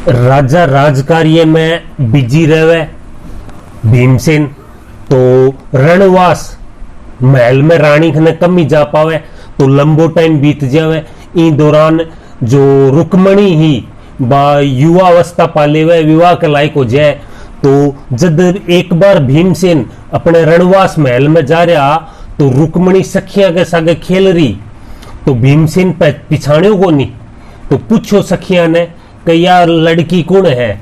राजा राजकार्य में बिजी रहे भीमसेन तो रणवास महल में रानी ने कम ही जा पावे तो लंबो टाइम बीत जावे। इन दौरान जो रुक्मणी ही युवा अवस्था पाले हुए विवाह के लायक हो जाए तो जब एक बार भीमसेन अपने रणवास महल में जा रहा तो रुक्मणी सखिया के सागे खेल रही तो भीमसेन पिछाड़ियों को नहीं तो पूछो सखिया ने कि यार लड़की कौन है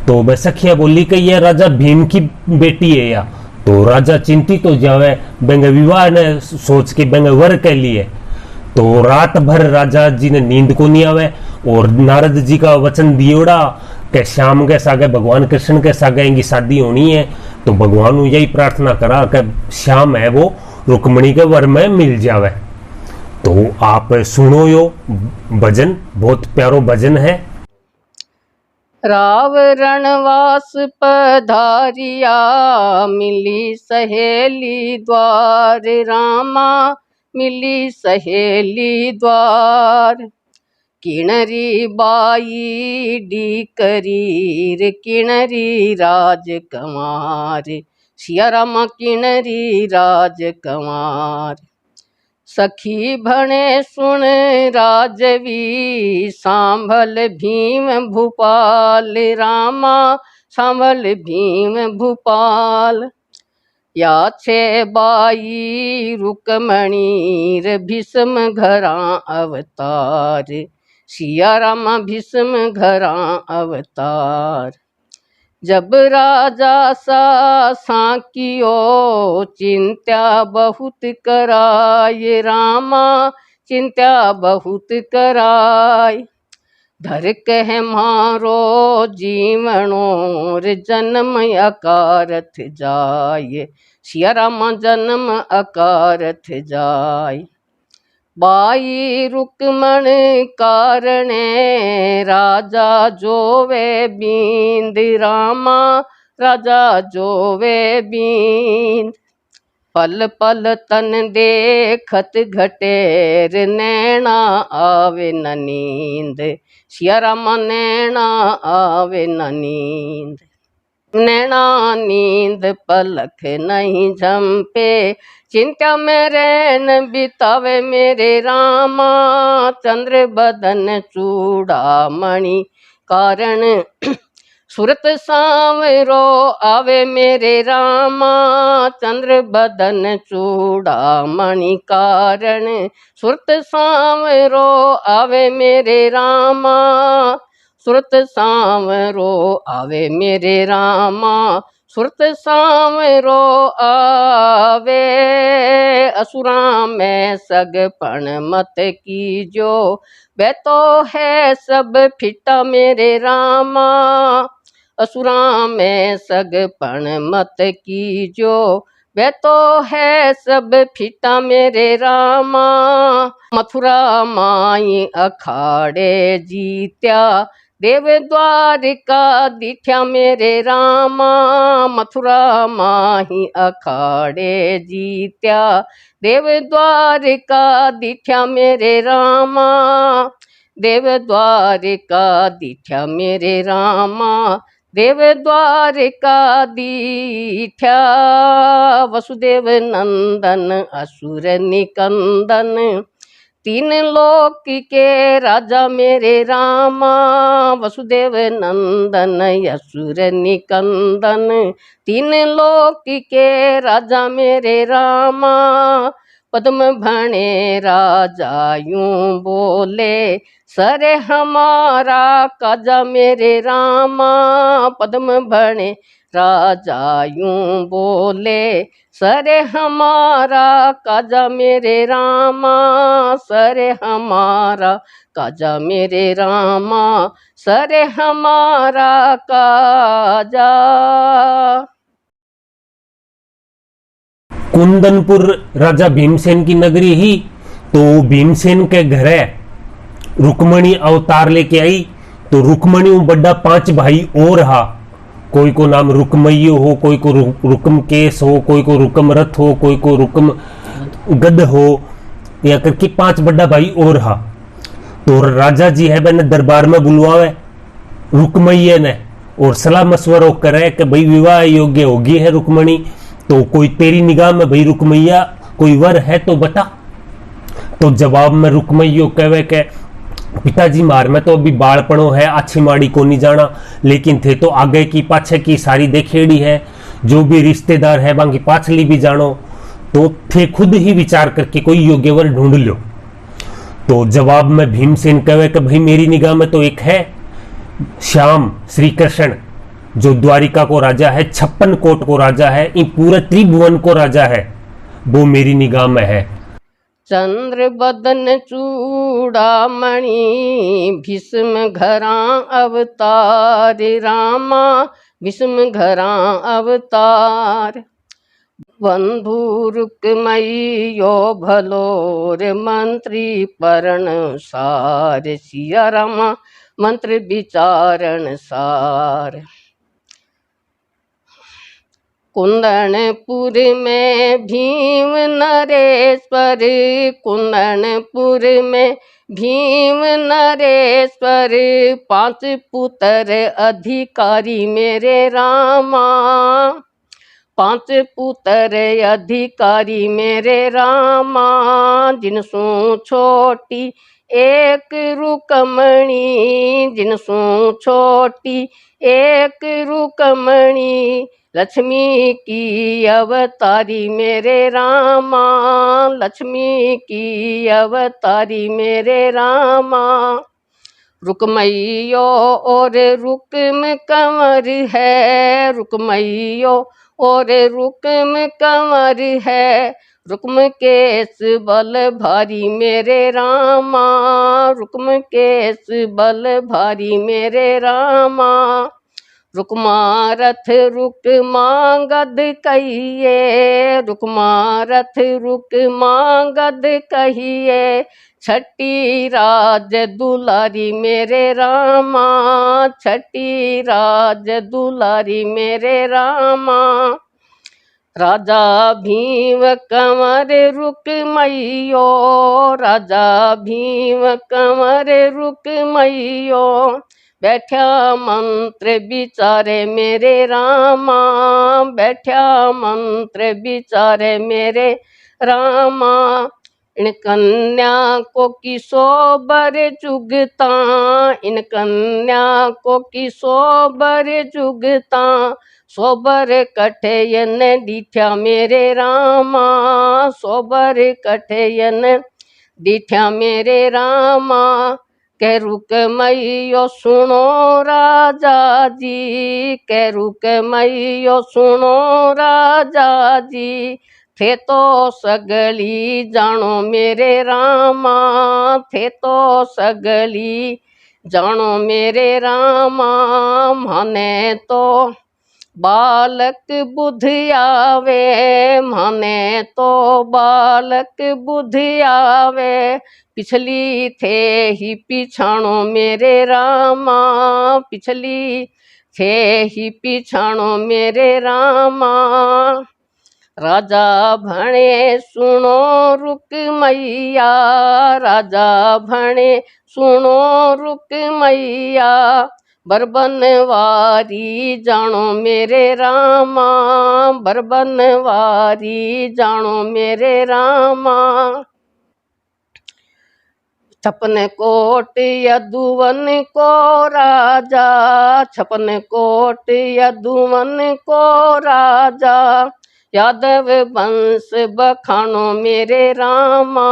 तो वह सखिया बोली कि यह राजा भीम की बेटी है या तो राजा चिंतित हो जावे बेंगे विवाह ने सोच के बेंगे वर के लिए तो रात भर राजा जी ने नींद को नहीं आवे और नारद जी का वचन दियोड़ा कि श्याम के सागे भगवान कृष्ण के सागे इनकी शादी होनी है तो भगवान ने यही प्रार्थना करा कि श्याम है वो रुक्मणी के वर में मिल जावे। तो आप सुनो यो भजन, बहुत प्यारो भजन है। राव रणवास पधारिया मिली सहेली द्वार रामा मिली सहेली द्वार किणरी बाई डी करीर किणरी राजकुमार सिया रामा किणरी राजकुमार सखी भणे सुन राजवी सांभल भीम भूपाल रामा सांभल भीम भूपाल या छे बाई रुकमणीर भीष्म घरा अवतार सिया रामा भीष्म घरा अवतार जब राजा सा साकियो चिंत्या बहुत कराय रामा चिंत्या बहुत कराय धर कह मारो जीवनोर जन्म अकारथ जाय सिया रामा जन्म अकारथ जाय बाई रुकमण कारणे राजा जोवे बींद रामा राजा जोवे बींद पल पल तन देखत घटेर नैना आवे न नींद सिया रामा नैना आवे न नींद नैना नींद पलक नहीं झंपे चिंता में रैन बितावे मेरे रामा चंद्र बदन चूड़ामणि कारण सूरत सांवरो आवे मेरे रामा चंद्र बदन चूड़ामणि कारण सूरत सांवरो आवे मेरे रामा सूरत सांवरो आवे मेरे रामा सूरत सांवरो आवे असुरा में सगपण मत कीजो वे तो है सब फिटा मेरे रामा असुरा में सगपण मत कीजो वे तो है सब फिटा मेरे रामा मथुरा माई अखाड़े जीत्या देव द्वारिका दिठ्या मेरे रामा मथुरा माही अखाड़े जीत्या देव द्वारिका दिठ्या मेरे रामा देव द्वारिका दिठ्या मेरे रामा देव द्वारिका दिठ्या वसुदेव नंदन असुर निकंदन तीन लोक के राजा मेरे रामा वसुदेव नंदन असुर निकंदन तीन लोक के राजा मेरे रामा पद्म भणे राजा यूं बोले सरे हमारा काजा मेरे रामा पद्म भणे राजा यूं बोले सरे हमारा काजा मेरे रामा सरे हमारा काजा मेरे रामा सरे हमारा काजा। कुंदनपुर राजा भीमसेन की नगरी ही तो भीमसेन के घर रुक्मणी अवतार लेके आई तो रुक्मणी बड़ा 5 भाई और हा कोई को नाम रुकमय्यो हो कोई को रुकम केस हो कोई को रुकम रथ हो कोई को रुकम गद हो या करके 5 बड़ा भाई और हा तो राजा जी है मैंने दरबार में बुलवावे रुकमैया ने और सलाह मशवरो करे कि भाई विवाह योग्य होगी है रुक्मणी, तो कोई तेरी निगाह में भाई रुकमैया कोई वर है तो बता। तो जवाब में रुकमैयो कहे के पिताजी मार में तो अभी बालपणो है, अच्छी माड़ी को नहीं जाना, लेकिन थे तो आगे की पाछे की सारी देखेड़ी है, जो भी रिश्तेदार है बाकी पाछली भी जानो, तो थे खुद ही विचार करके कोई योग्य वर ढूंढ लो। तो जवाब में भीमसेन कहे कि भाई मेरी निगाह में तो एक है श्याम श्री कृष्ण, जो द्वारिका को राजा है, 56 कोट को राजा है, इन पूरे त्रिभुवन को राजा है, वो मेरी निगाह में है। चंद्र बदन चूड़ामणि भीष्म घरा अवतार रामा, भीष्म घरा अवतार। बंधु रुक्मयो भलोर मंत्री परण सार, सिया रामा मंत्र विचारण सार। कुंदनपुर में भीम नरेश्वर, कुंदनपुर में भीम नरेश्वर, 5 पुत्र अधिकारी मेरे रामा, 5 पुत्र अधिकारी मेरे रामा। जिनसु छोटी एक रुकमणी, जिनसु छोटी एक रुकमणी, लक्ष्मी की अवतारी मेरे रामा, लक्ष्मी की अवतारी मेरे रामा। रुकमैयो और रुकम कंवर है, रुकमैयो और रुकम कंवर है, रुकम केस बल भारी मेरे रामा, रुकम केस बल भारी मेरे रामा। रुकमा रथ रुकमा गद कहिए, रुकमा रथ रुकमा गद कहिए, छठी राज दुलारी मेरे रामा, छठी राज दुलारी मेरे रामा। राजा भीम कंवर रुकमैयो, राजा भीम कंवर रुकमैयो, बैठा मंत्र विचारे मेरे रामा, बैठा मंत्र विचारे मेरे रामा। इन कन्या को किसोबर जुगता, इन कन्या को किसोबर जुगता, सोबर कठयन दीठा मेरे रामा, सोबर कठयन दीठा मेरे रामा। कह रुकमैयो सुनो राजा जी, कह रुकमैयो सुनो राजा जी, थे तो सगली जानो मेरे रामा, थे तो सगली जानो मेरे रामा। माने तो बालक बुध आवे, माने तो बालक बुध आवे, पिछली थे ही पिछाणो मेरे रामा, पिछली थे ही पिछाणो मेरे रामा। राजा भणे सुनो रुकमैया, राजा भणे सुनो रुकमैया, बरबनवारी जानो मेरे रामा, बरबनवारी जानो मेरे रामा। 56 कोट यदुवन को राजा, 56 कोट यदुवन को राजा, यादव वंश बखानो मेरे रामा,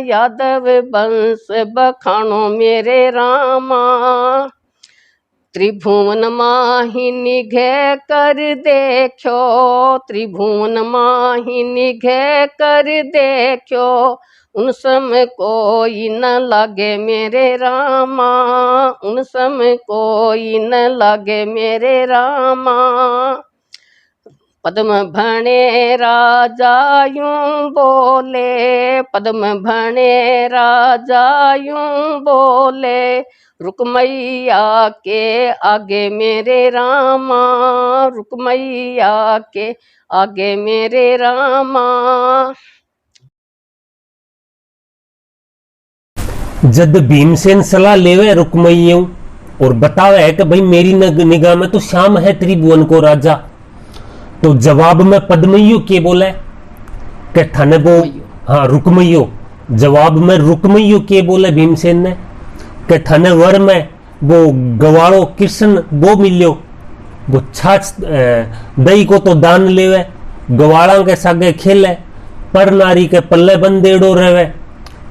यादव वंश बखानो मेरे रामा। त्रिभुवन माही निघे कर देखो, त्रिभुवन माही निघे कर देखो, उन सम कोई न लागे मेरे रामा, उन सम कोई न लागे मेरे रामा। पद्म भणे राजा यूं बोले, पद्म भणे राजा यूं बोले, रुकमैया के आगे मेरे रामा, रुकमैया के आगे मेरे रामा। जद भीमसेन सलाह लेवे रुकमैयो और बतावे है कि भाई मेरी निगाह में तो श्याम है त्रिभुवन को राजा। तो जवाब में पद्मयु के बोले कि थाने वो, हाँ रुक्मयो, जवाब में रुक्मयो के बोले भीमसेन ने कि थाने वर में वो गवाड़ो कृष्ण वो मिलियो, वो छाछ दही को तो दान लेवे, गवाड़ा के सागे खेले, पर नारी के पल्ले बंदेड़ो रहे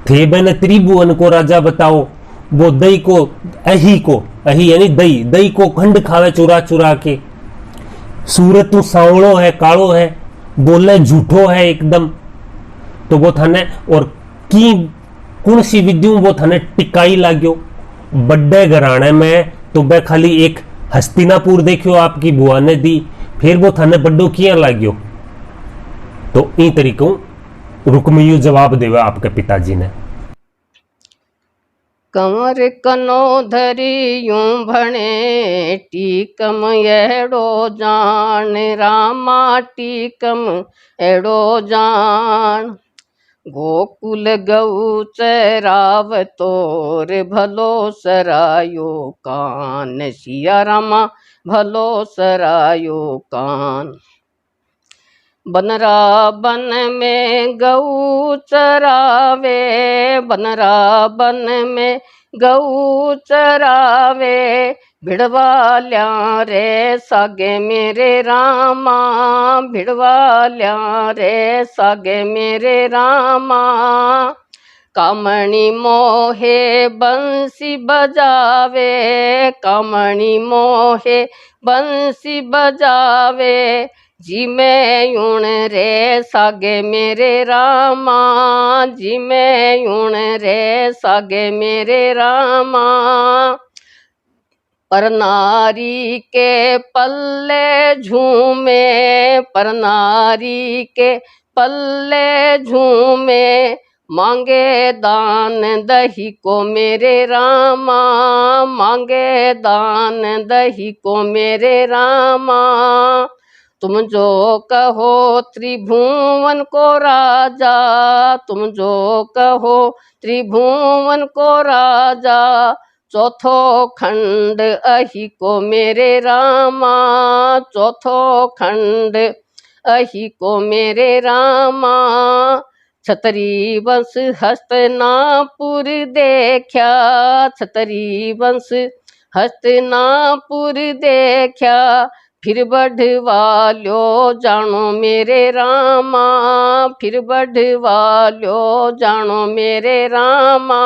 थे बने त्रिभुवन को राजा बताओ। वो दही को अही यानी दही, दही को खंड खावे चुरा चुरा के। सूरत तू सांवड़ो है, कालो है, बोले झूठो है एकदम। तो वो थाने और की कौन सी विद्यु वो थाने टिकाई लाग्यो। बड़े घराने में तो बे खाली एक हस्तिनापुर देखियो आपकी बुआ ने दी, फिर वो थाने बड्डो किया लाग्यो। तो इन तरीकों रुक्मयू जवाब देवा आपके पिताजी ने। कंवर कनो धरी यूं भणे टीकम एड़ो जान, रामा टीकम एड़ो जान। गोकुल गऊ चराव तोर भलो सरायो कान, सिया रामा भलो सरायो कान। बनरा बन में गऊ चरावे, बनरा बन में गऊ चरावे, भिड़वाल्या रे सागे मेरे रामा, भिड़वाल्या रे सागे मेरे रामा। कामणी मोहे बंसी बजावे, कामणी मोहे बंसी बजावे, जी मैं यूण रे सागे मेरे रामा, जी मैं यूण रे सागे मेरे रामा। पर नारी के पल्ले झूमे, पर नारी के पल्ले झूमे, मांगे दान दही को मेरे रामा, मांगे दान दही को मेरे रामा। तुम जो कहो त्रिभुवन को राजा, तुम जो कहो त्रिभुवन को राजा, चौथो खंड अही को मेरे रामा, चौथो खंड अही को मेरे रामा। छतरी वंश हस्तिनापुर देखा, छतरी वंश हस्तिनापुर देखा, फिर बढ़वाल्यो जानो मेरे रामा, फिर बढ़वाल्यो जानो मेरे रामा।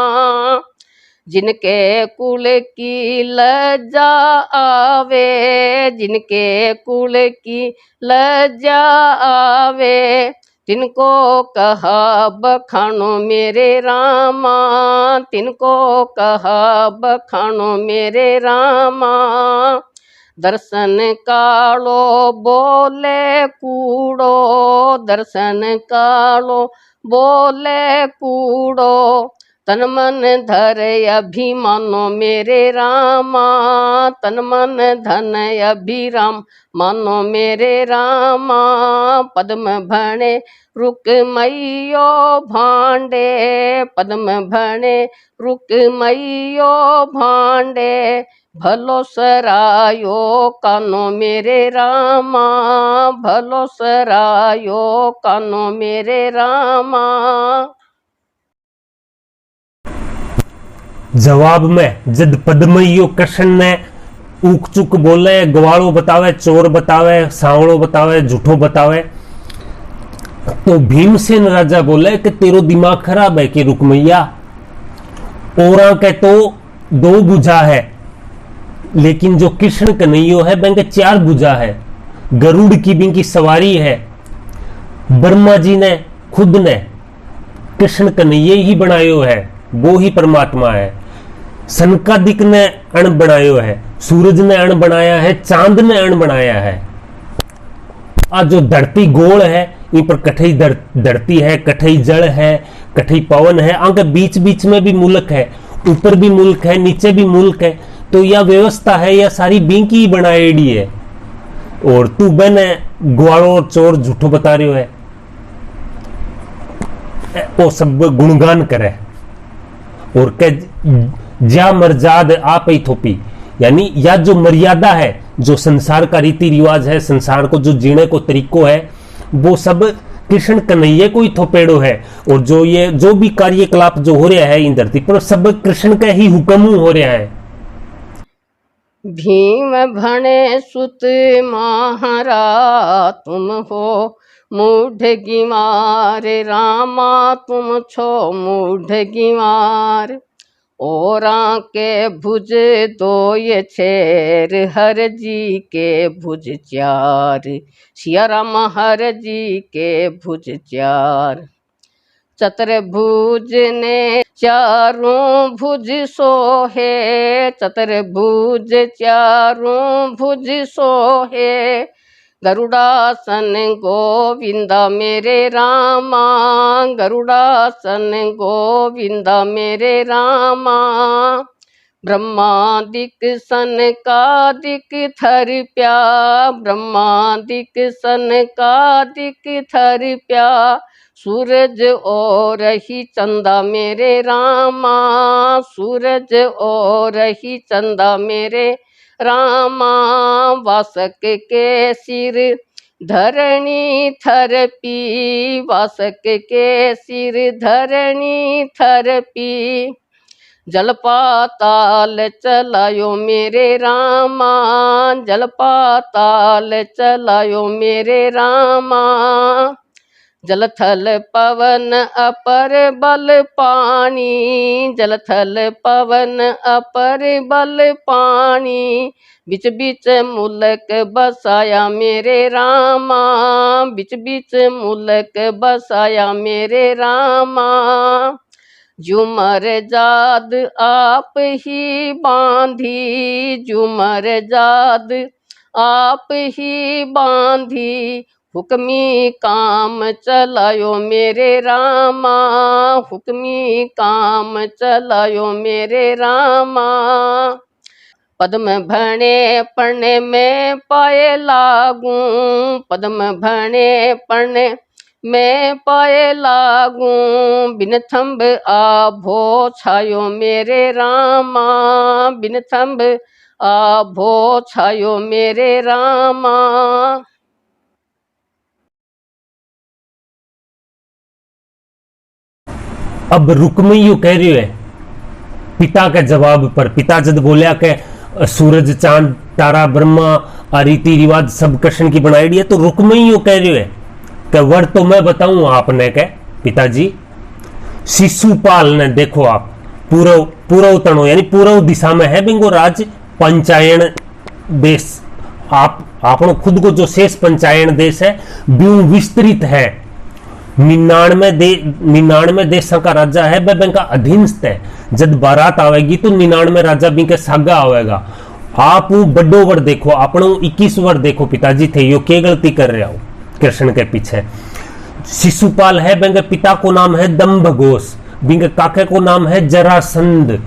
जिनके कुल की लज्जा आवे, जिनके कुल की लज्जा आवे, तिनको कहा बखानो मेरे रामा, तिनको कहा बखानो मेरे रामा। दर्शन कालो बोले कूड़ो, दर्शन कालो बोले कूड़ो, तन मन धर अभिमानो मेरे रामा, तन मन धन अभिराम मानो मेरे रामा। पद्म भणे रुक मैयो भांडे, पद्म भणे रुक मैयो भांडे, भलो सरायो कानो मेरे रामा, भलो सरायो कानो मेरे रामा। जवाब में जद पद्मयो कृष्ण ने ऊक चुक बोले, ग्वालो बतावे, चोर बतावे, सांवड़ो बतावे, झूठो बतावे, तो भीमसेन राजा बोले कि तेरो दिमाग खराब है कि रुकमैया, औरा के तो 2 भुजा है, लेकिन जो कृष्ण कन्हैयो है बैंक 4 भुजा है। गरुड़ की बिंकी सवारी है। ब्रह्मा जी ने खुद ने कृष्ण कन्हैये ही बनायो है, वो ही परमात्मा है। सनकादिक ने अण बनायो है, सूरज ने अण बनाया है, चांद ने अण बनाया है। आ जो धरती गोल है, इन पर कठई धरती है, कठई जल है, कठई पवन है, आगे बीच बीच में भी मुल्क है, ऊपर भी मुल्क है, नीचे भी मुल्क है। तो यह व्यवस्था है, यह सारी बिंकी ही बनाएड़ी है। और तू बने ग्वालो और चोर झूठो बता रहे है, वो सब गुणगान करे और के जा मरजाद आप ही थोपी, यानी या जो मर्यादा है, जो संसार का रीति रिवाज है, संसार को जो जीने को तरीको है, वो सब कृष्ण कन्हैया को ही थोपेड़ो है। और जो भी कार्यकलाप जो हो रहा है इन धरती पर, सब कृष्ण का ही हुक्म हो रहा है। भीम भणे सुत महारा तुम हो मूढ़ गिमार, रामा तुम छो मूढ़ गिमार। औरा के भुज दो ये छेर, हर जी के भुज चार, सिया राम हर जी के भुज चार। चतुर्भुज ने चारों भुज सोहे, चतुर्भुज चारों भुज सोहे। गरुड़ासन गोविंदा मेरे रामा, गरुड़ासन गोविंदा मेरे रामा। ब्रह्मादिक सन का दिक थर प्या, ब्रह्मादिक सन का दिक थर प्या। सूरज और ही चंदा मेरे रामा, सूरज और ही चंदा मेरे रामा। वासक के सिर धरणी थर पी, वासक के सिर धरणी थर पी। जल पाताल चलायो मेरे रामा, जल पाताल चलायो मेरे रामा। जल थल पवन अपर बल पानी, जल थल पवन अपर बल पानी। बिच बिच मुलक बसाया मेरे रामा, बिच बिच मुलक बसाया मेरे रामा। झूमर जाद आप ही बांधी, झूमर जाद आप ही बांधी। हुक्मी काम चलायो मेरे रामा, हुक्मी काम चलायो मेरे रामा। पद्म भणे पढ़ने में पाए लागूं, पद्म भणे पढ़ने मैं पाए लागूं। बिन थंब आभो छायो मेरे रामा, बिन थंब आभो छायो मेरे रामा। अब रुक्मी यू कह रही है पिता के जवाब पर। पिता जब बोलिया के सूरज चांद तारा ब्रह्मा आ रीति रिवाज सब कृष्ण की बनाई है, तो रुक्मी यू कह रही है कि वर तो मैं बताऊं आपने के पिताजी। शिशुपाल ने देखो आप पूर्व पूर्व तणो यानी पूर्व दिशा में है बिंगो राज पंचायन देश। आप आपनो खुद को जो शेष पंचायन देश है ब्यू विस्तृत है। 99 देशों का राजा है, वह बैंक का अधीनस्थ है। जब बारात आवेगी तो 99 राजा भी के सागा आवेगा। आप बड़ो वर देखो, अपनो 21 वर देखो पिताजी थे यो के गलती कर रहे हो कृष्ण के पीछे। शिशुपाल है, बिंगे पिता को नाम है दम्भघोष, बिंगे काके को नाम है जरासंध।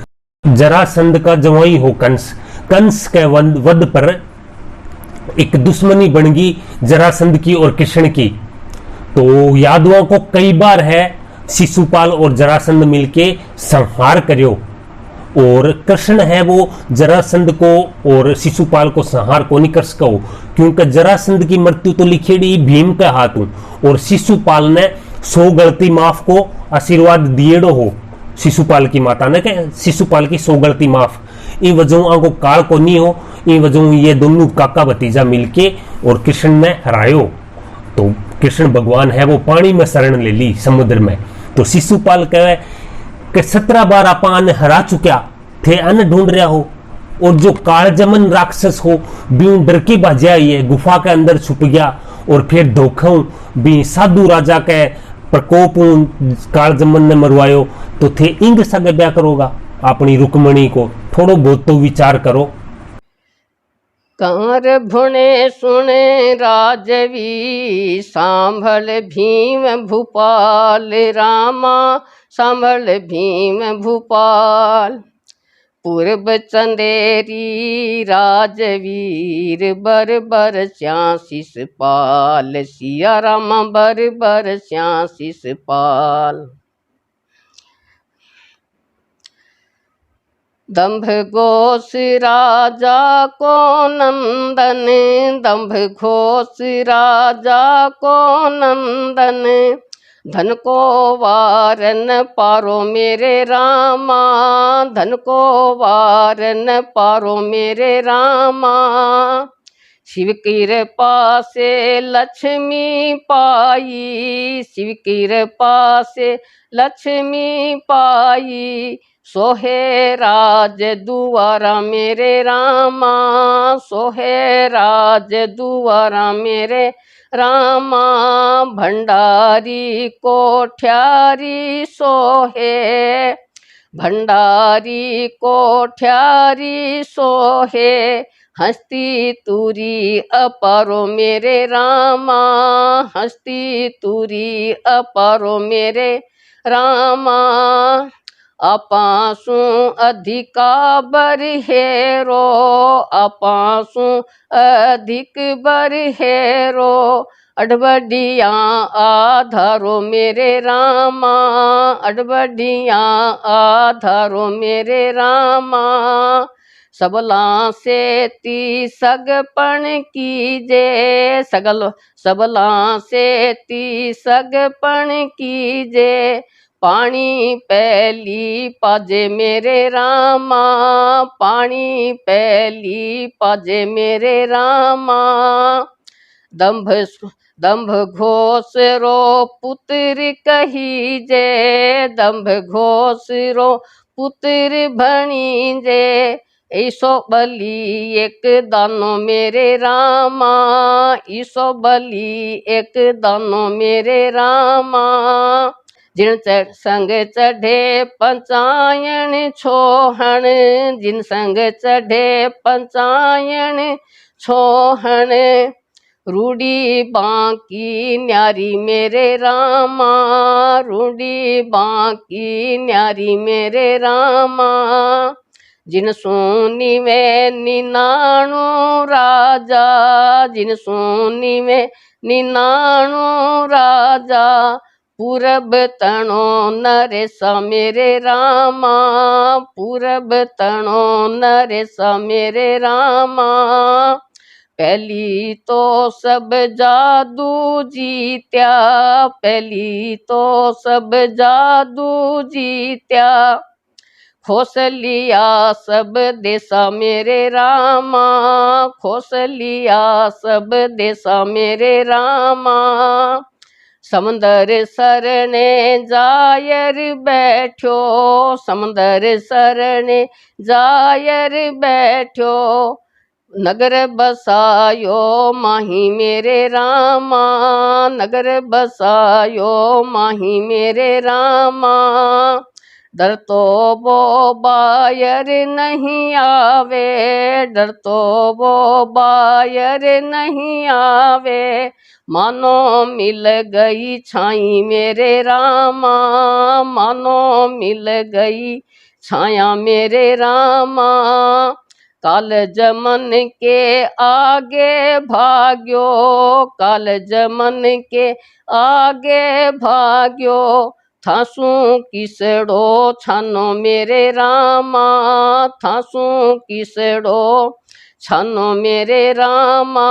जरासंध का जवाई हो कंस। कंस के वध पर एक दुश्मनी बन गई जरासंध की और कृष्ण की। तो यादवों को कई बार है शिशुपाल और जरासंध मिलके संहार करियो, और कृष्ण है वो जरासंध को और शिशुपाल को संहार को नहीं कर सको, क्योंकि जरासंध की मृत्यु तो लिखेड़ी भीम के हाथों, और शिशुपाल ने 100 गलती माफ को आशीर्वाद दिएड़ो हो शिशुपाल की माता ने के शिशुपाल की 100 गलती माफ। इन वजह को काल को नहीं हो, इन वजह ये दोनों काका भतीजा मिलके और कृष्ण ने हरायो। तो कृष्ण भगवान है वो पानी में शरण ले ली समुद्र में। तो शिशुपाल कहे कि 17 बार आप अन्न हरा चुक्या थे, अन्न ढूंढ रहा हो, और जो कालजमन राक्षस हो भी डर के भाजा ये गुफा के अंदर छुप गया, और फिर धोखों भी साधु राजा के प्रकोप कालजमन ने मरवायो। तो थे इंग सगे ब्याह करोगा अपनी रुक्मणी को, थोड़ो बहुत तो विचार करो। कंवर भुने सुने राजवी, सांभल भीम भूपाल रामा, सांभल भीम भूपाल। पूर्व चंदेरी राजवीर, बर बर श्यासीस पाल, सिया रामा बर बर श्यासीस पाल। दंभ घोष राजा को नंदन, दंभ घोष राजा को नंदन, धन को वारन पारो मेरे रामा, धन को वारन पारो मेरे रामा। शिव की कृपा से लक्ष्मी पाई, शिव की कृपा से लक्ष्मी पाई, सोहे राज दुआरा मेरे रामा, सोहे राज दुआरा मेरे रामा। भंडारी कोठ्यारी सोहे, भंडारी कोठ्यारी सोहे, हस्ती तुरी अपारो मेरे रामा, हस्ती तुरी अपारो मेरे रामा। अपासु अधिका बरहेरो, अपासु अधिक बरहेरो, अडबडिया आधारो मेरे रामा, अडबडिया आधारो मेरे रामा। सबला से ती सगपन कीजे, सबला से ती सगपन कीजे, पानी पैली पाजे मेरे रामा, पानी पैली पाजे मेरे रामा। दंभ घोष रो पुत्र कहीजे, दंभ घोष रो पुत्र भणीजे, ईसो बलि एक दानो मेरे रामा, ईसो बलि एक दानो मेरे रामा। जिन संग चढ़े पंचायन छोहन, जिन संग चढ़े पंचायन छोहन, रूडी बांकी न्यारी मेरे रामा, रूडी बांकी न्यारी मेरे रामा। जिन सुनी में निनाणु राजा, जिन सुनी में निनाणु राजा, पूरब तणो नरेसा मेरे रामा, पूरब तणो नरेसा मेरे रामा। पहली तो सब जादू जीत्या, पहली तो सब जादू जीत्या, खोस लिया सब देसा मेरे रामा, खोस लिया सब देसा मेरे रामा। समंदर सरने जायर बैठो, समंदर सरने जायर बैठो, नगर बसायो माही मेरे रामा, नगर बसायो माही मेरे रामा। डर तो वो बायर नहीं आवे, डर तो वो बायर नहीं आवे, मानो मिल गई छाई मेरे रामा, मानो मिल गई छाया मेरे रामा। काल जमन के आगे भाग्यो, काल जमन के आगे भाग्यो, थासू किसड़ो छानो मेरे रामा, थासू किसड़ो छानो मेरे रामा।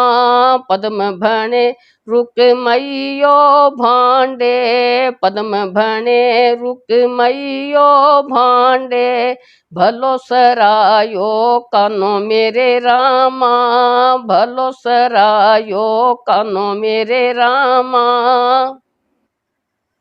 पद्म भणे रुक मैयो भांडे, पद्म भणे रुक मैयो भांडे, भलो सरायो कानो मेरे रामा, भलो सरायो कानो मेरे रामा।